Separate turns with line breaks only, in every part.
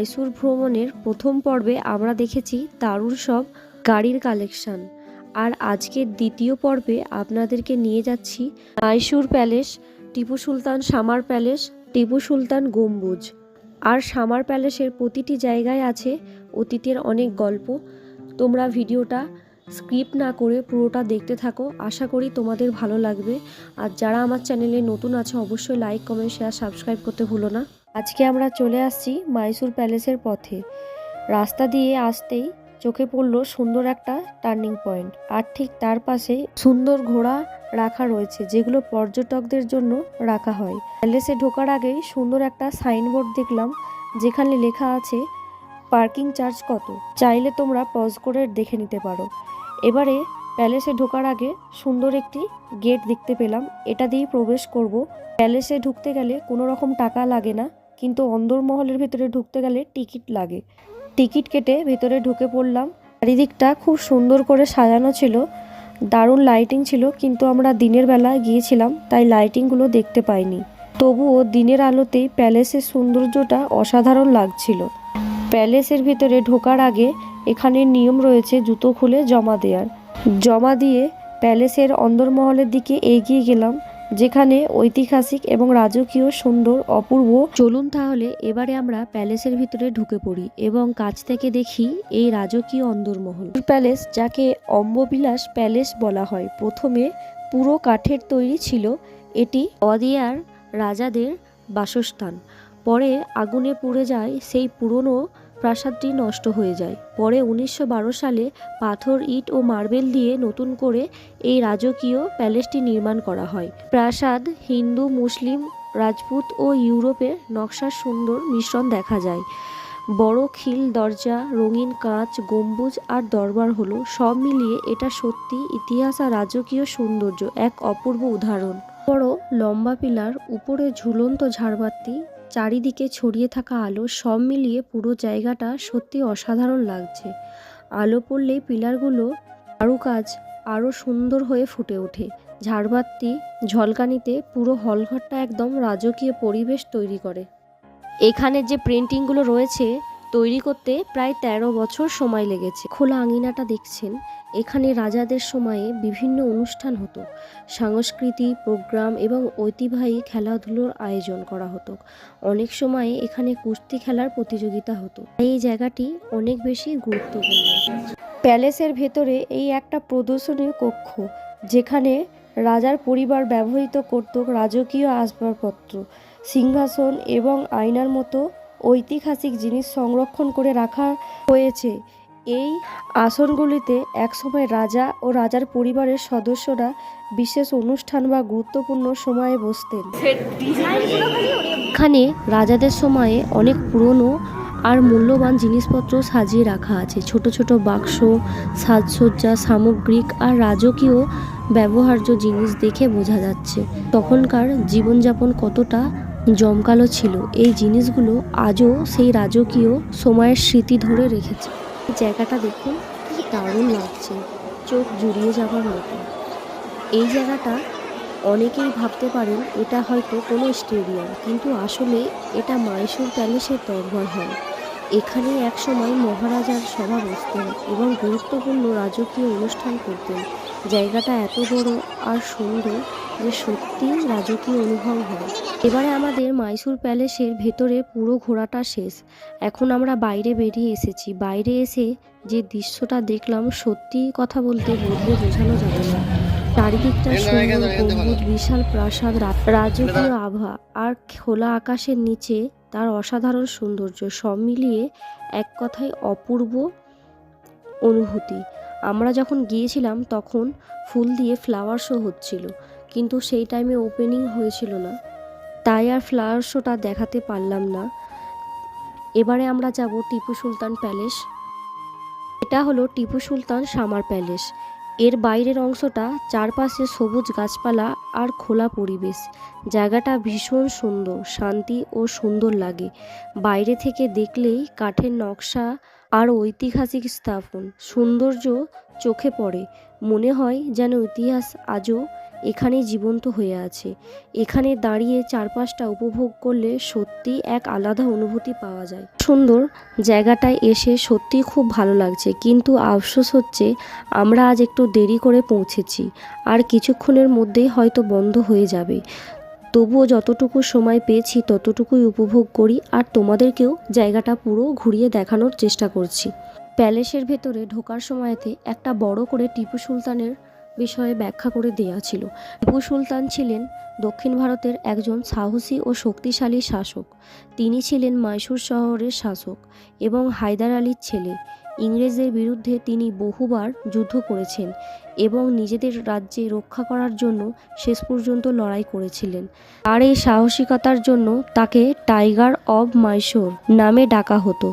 মাইসুর ভ্রমণের প্রথম পর্বে আমরা দেখেছি দারুণ সব গাড়ির কালেকশন। আর আজকের দ্বিতীয় পর্বে আপনাদেরকে নিয়ে যাচ্ছি Mysore palace, Tipu Sultan summer palace, Tipu Sultan গম্বুজ। আর সামার প্যালেসের প্রতিটি জায়গায় আছে অতীতের অনেক গল্প। তোমরা ভিডিওটা স্কিপ না করে পুরোটা দেখতে থাকো, আশা করি তোমাদের ভালো লাগবে। আর যারা আমার চ্যানেলে নতুন আছে অবশ্যই লাইক, কমেন্ট, শেয়ার, সাবস্ক্রাইব করতে ভুলো না। আজকে আমরা চলে আসছি মাইসুর প্যালেসের পথে। রাস্তা দিয়ে আসতেই চোখে পড়লো সুন্দর একটা টার্নিং পয়েন্ট, আর ঠিক তার পাশে সুন্দর ঘোড়া রাখা রয়েছে, যেগুলো পর্যটকদের জন্য রাখা হয়। প্যালেসে ঢোকার আগেই সুন্দর একটা সাইনবোর্ড দেখলাম, যেখানে লেখা আছে পার্কিং চার্জ কত। চাইলে তোমরা পজ করে দেখে নিতে পারো। এবারে প্যালেসে ঢোকার আগে সুন্দর একটি গেট দেখতে পেলাম, এটা দিয়েই প্রবেশ করব। প্যালেসে ঢুকতে গেলে কোনো রকম টাকা লাগে না, কিন্তু অন্দরমহলের ভেতরে ঢুকতে গেলে টিকিট লাগে। টিকিট কেটে ভেতরে ঢুকে পড়লাম। চারিদিকটা খুব সুন্দর করে সাজানো ছিল, দারুণ লাইটিং ছিল, কিন্তু আমরা দিনের বেলা গিয়েছিলাম তাই লাইটিংগুলো দেখতে পাইনি। তবুও দিনের আলোতেই প্যালেসের সৌন্দর্যটা অসাধারণ লাগছিল। প্যালেসের ভিতরে ঢোকার আগে এখানে নিয়ম রয়েছে জুতো খুলে জমা দেওয়ার। জমা দিয়ে প্যালেসের অন্দরমহলের দিকে এগিয়ে গেলাম, যেখানে ঐতিহাসিক এবং রাজকীয় সুন্দর অপূর্ব। চলুন তাহলে এবারে আমরা প্যালেসের ভিতরে ঢুকে পড়ি এবং কাছ থেকে দেখি এই রাজকীয় অন্দরমহল। প্যালেস, যাকে অম্ববিলাস প্যালেস বলা হয়, প্রথমে পুরো কাঠের তৈরি ছিল। এটি অদিয়ার রাজাদের বাসস্থান। পরে আগুনে পুড়ে যায় সেই পুরনো প্রাসাদটি, নষ্ট হয়ে যায়। পরে 1912 সালে পাথর, ইট ও মার্বেল দিয়ে নতুন করে এই রাজকীয় প্যালেসটি নির্মাণ করা হয়। প্রাসাদ হিন্দু, মুসলিম, রাজপুত ও ইউরোপের নকশার সুন্দর মিশ্রণ দেখা যায়। বড় খিল দরজা, রঙিন কাঁচ, গম্বুজ আর দরবার হলো সব মিলিয়ে এটা সত্যি ইতিহাস আর রাজকীয় সৌন্দর্য এক অপূর্ব উদাহরণ। বড় লম্বা পিলার, উপরে ঝুলন্ত ঝাড়বাতি, চারিদিকে ছড়িয়ে থাকা আলো, সব মিলিয়ে পুরো জায়গাটা সত্যি অসাধারণ লাগছে। আলো পড়লেই পিলারগুলো কারুকাজ আরও সুন্দর হয়ে ফুটে ওঠে। ঝাড়বাতি ঝলকানিতে পুরো হলঘরটা একদম রাজকীয় পরিবেশ তৈরি করে। এখানে যে পেন্টিংগুলো রয়েছে তৈরি করতে প্রায় 13 বছর সময় লেগেছে। খোলা আঙিনাটা দেখছেন, এখানে রাজাদের সময়ে বিভিন্ন অনুষ্ঠান হতো, সাংস্কৃতিক প্রোগ্রাম এবং ঐতিহ্যবাহী খেলাধুলোর আয়োজন করা হতো। অনেক সময়ে এখানে কুস্তি খেলার প্রতিযোগিতা হতো। এই জায়গাটি অনেক বেশি গুরুত্বপূর্ণ। প্যালেসের ভেতরে এই একটা প্রদর্শনী কক্ষ, যেখানে রাজার পরিবার ব্যবহৃত করত রাজকীয় আসবাবপত্র, সিংহাসন এবং আয়নার মতো ঐতিহাসিক জিনিস সংরক্ষণ করে রাখা হয়েছে। এই আসনগুলিতে একসময় রাজা ও রাজার পরিবারের সদস্যরা বিশেষ অনুষ্ঠান বা গুরুত্বপূর্ণ সময়ে বসতেন। এখানে রাজাদের সময়ে অনেক পুরনো আর মূল্যবান জিনিসপত্র সাজিয়ে রাখা আছে। ছোট ছোট বাক্স, সাজসজ্জা সামগ্রিক আর রাজকীয় ব্যবহার্য জিনিস দেখে বোঝা যাচ্ছে তখনকার জীবনযাপন কতটা জমকালো ছিল। এই জিনিসগুলো আজও সেই রাজকীয় সময়ের স্মৃতি ধরে রেখেছে। এই জায়গাটা দেখুন, কি দারুণ লাগছে, চোখ জুড়িয়ে যাবার মতো। এই জায়গাটা অনেকেই ভাবতে পারেন এটা হয়তো কোনো স্টেডিয়াম, কিন্তু আসলে এটা মাইসুর প্যালেসের দরবার হল। এখানে একসময় মহারাজার সভা বসতেন এবং গুরুত্বপূর্ণ রাজকীয় অনুষ্ঠান করতেন। জায়গাটা এত বড় আর সুন্দর যে সত্যি রাজকীয় অনুভব হয়। এবারে আমাদের মাইসুর প্যালেসের ভেতরে পুরো ঘোরাটা শেষ। এখন আমরা বাইরে বেরিয়ে এসেছি। বাইরে এসে যে দৃশ্যটা দেখলাম, সত্যি কথা বলতে বললে বোঝানো যাবে না। চারিদিকটা সুন্দর গম্বুজ, বিশাল প্রাসাদ, রাজকীয় আভা আর খোলা আকাশের নিচে তার অসাধারণ সৌন্দর্য, সব মিলিয়ে এক কথায় অপূর্ব অনুভূতি। আমরা যখন গিয়েছিলাম তখন ফুল দিয়ে ফ্লাওয়ার শো হচ্ছিল, কিন্তু সেই টাইমে ওপেনিং হয়েছিল না, তাই আর ফ্লাওয়ার শোটা দেখাতে পারলাম না। এবারে আমরা যাব টিপু সুলতান প্যালেস। এটা হলো টিপু সুলতান সামার প্যালেস। এর বাইরের অংশটা চারপাশে সবুজ গাছপালা আর খোলা পরিবেশ। জায়গাটা ভীষণ সুন্দর, শান্তি ও সুন্দর লাগে। বাইরে থেকে দেখলেই কাঠের নকশা আর ঐতিহাসিক স্থাপন সৌন্দর্য চোখে পড়ে। মনে হয় যেন ইতিহাস আজও এখানেই জীবন্ত হয়ে আছে। এখানে দাঁড়িয়ে চারপাশটা উপভোগ করলে সত্যি এক আলাদা অনুভূতি পাওয়া যায়। সুন্দর জায়গাটায় এসে সত্যি খুব ভালো লাগছে, কিন্তু আফসোস হচ্ছে আমরা আজ একটু দেরি করে পৌঁছেছি, আর কিছুক্ষণের মধ্যেই হয়তো বন্ধ হয়ে যাবে। তবুও যতটুকু সময় পেয়েছি ততটুকুই উপভোগ করি, আর তোমাদেরকেও জায়গাটা পুরো ঘুরিয়ে দেখানোর চেষ্টা করছি। প্যালেসের ভেতরে ঢোকার সময়তে একটা বড় করে টিপু সুলতানের বিষয়ে ব্যাখ্যা করে দেওয়া ছিল। টিপু সুলতান ছিলেন দক্ষিণ ভারতের একজন সাহসী ও শক্তিশালী শাসক। তিনি ছিলেন মাইসুর শহরের শাসক এবং হায়দার আলীর ছেলে। ইংরেজদের বিরুদ্ধে তিনি বহুবার যুদ্ধ করেছেন এবং নিজেদের রাজ্যে রক্ষা করার জন্য শেষ পর্যন্ত লড়াই করেছিলেন। আর এই সাহসিকতার জন্য তাকে টাইগার অব মাইসোর নামে ডাকা হতো।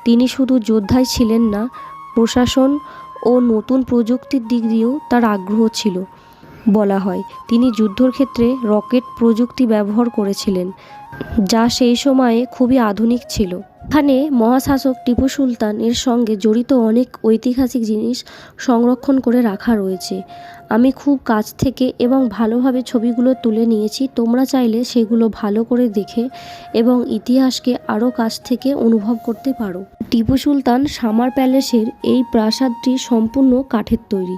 তিনি শুধু যোদ্ধাই ছিলেন না, প্রশাসন ও নতুন প্রযুক্তির দিক দিয়েও তার আগ্রহ ছিল। বলা হয় তিনি যুদ্ধর ক্ষেত্রে রকেট প্রযুক্তি ব্যবহার করেছিলেন, যা সেই সময়ে খুবই আধুনিক ছিল। এখানে মহাশাসক টিপু সুলতান এর সঙ্গে জড়িত অনেক ঐতিহাসিক জিনিস সংরক্ষণ করে রাখা রয়েছে। আমি খুব কাছ থেকে এবং ভালোভাবে ছবিগুলো তুলে নিয়েছি। তোমরা চাইলে সেগুলো ভালো করে দেখে এবং ইতিহাসকে আরও কাছ থেকে অনুভব করতে পারো। টিপু সুলতান সামার প্যালেসের এই প্রাসাদটি সম্পূর্ণ কাঠের তৈরি,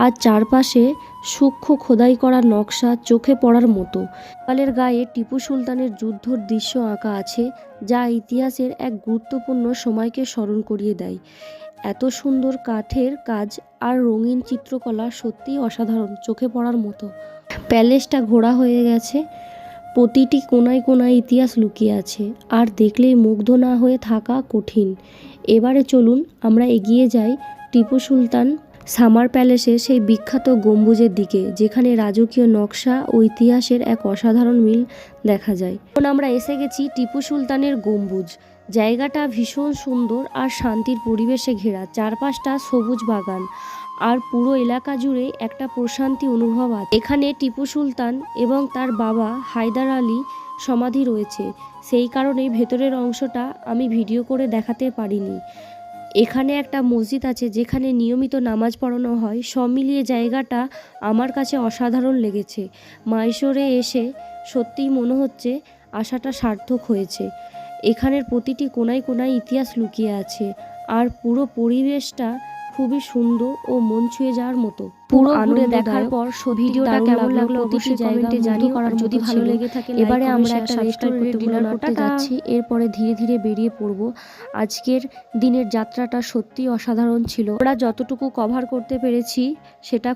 আর চারপাশে সূক্ষ্ম খোদাই করা নকশা চোখে পড়ার মতো। দেওয়ালের গায়ে টিপু সুলতানের যুদ্ধর দৃশ্য আঁকা আছে, যা ইতিহাসের এক গুরুত্বপূর্ণ সময়কে স্মরণ করিয়ে দেয়। এত সুন্দর কাঠের কাজ আর রঙিন চিত্রকলা সত্যিই অসাধারণ, চোখে পড়ার মতো। প্যালেসটা ঘোরা হয়ে গেছে, প্রতিটি কোনায় কোনায় ইতিহাস লুকিয়ে আছে, আর দেখলেই মুগ্ধ না হয়ে থাকা কঠিন। এবারে চলুন আমরা এগিয়ে যাই টিপু সুলতান সামার প্যালেসের সেই বিখ্যাত গম্বুজের দিকে, যেখানে রাজকীয় নকশা ও ইতিহাসের এক অসাধারণ মিল দেখা যায়। এখন আমরা এসে গেছি টিপু সুলতানের গম্বুজ। জায়গাটা ভীষণ সুন্দর আর শান্তির পরিবেশে ঘেরা। চারপাশটা সবুজ বাগান, আর পুরো এলাকা জুড়ে একটা প্রশান্তি অনুভব আছে। এখানে টিপু সুলতান এবং তার বাবা হায়দার আলী সমাধি রয়েছে, সেই কারণেই ভেতরের অংশটা আমি ভিডিও করে দেখাতে পারিনি। এখানে একটা মসজিদ আছে যেখানে নিয়মিত নামাজ পড়ানো হয়। সব মিলিয়ে জায়গাটা আমার কাছে অসাধারণ লেগেছে। মাইসোরে এসে সত্যিই মনে হচ্ছে আশাটা সার্থক হয়েছে। এখানের প্রতিটি কোনায় কোনায় ইতিহাস লুকিয়ে আছে, আর পুরো পরিবেশটা খুবই সুন্দর ও মন ছুঁয়ে যাওয়ার মতো। পুরো ঘুরে দেখার পর ভিডিওটা কেমন লাগলো অবশ্যই কমেন্টে জানিও। আর যদি ভালো লেগে থাকে এবারে আমরা একটা রেস্টুরেন্টে ডিনার করতে যাচ্ছি, এরপরে ধীরে ধীরে বেরিয়ে পড়ব। আজকের দিনের যাত্রাটা সত্যি অসাধারণ ছিল। আমরা যতটুকু কভার করতে পেরেছি সেটা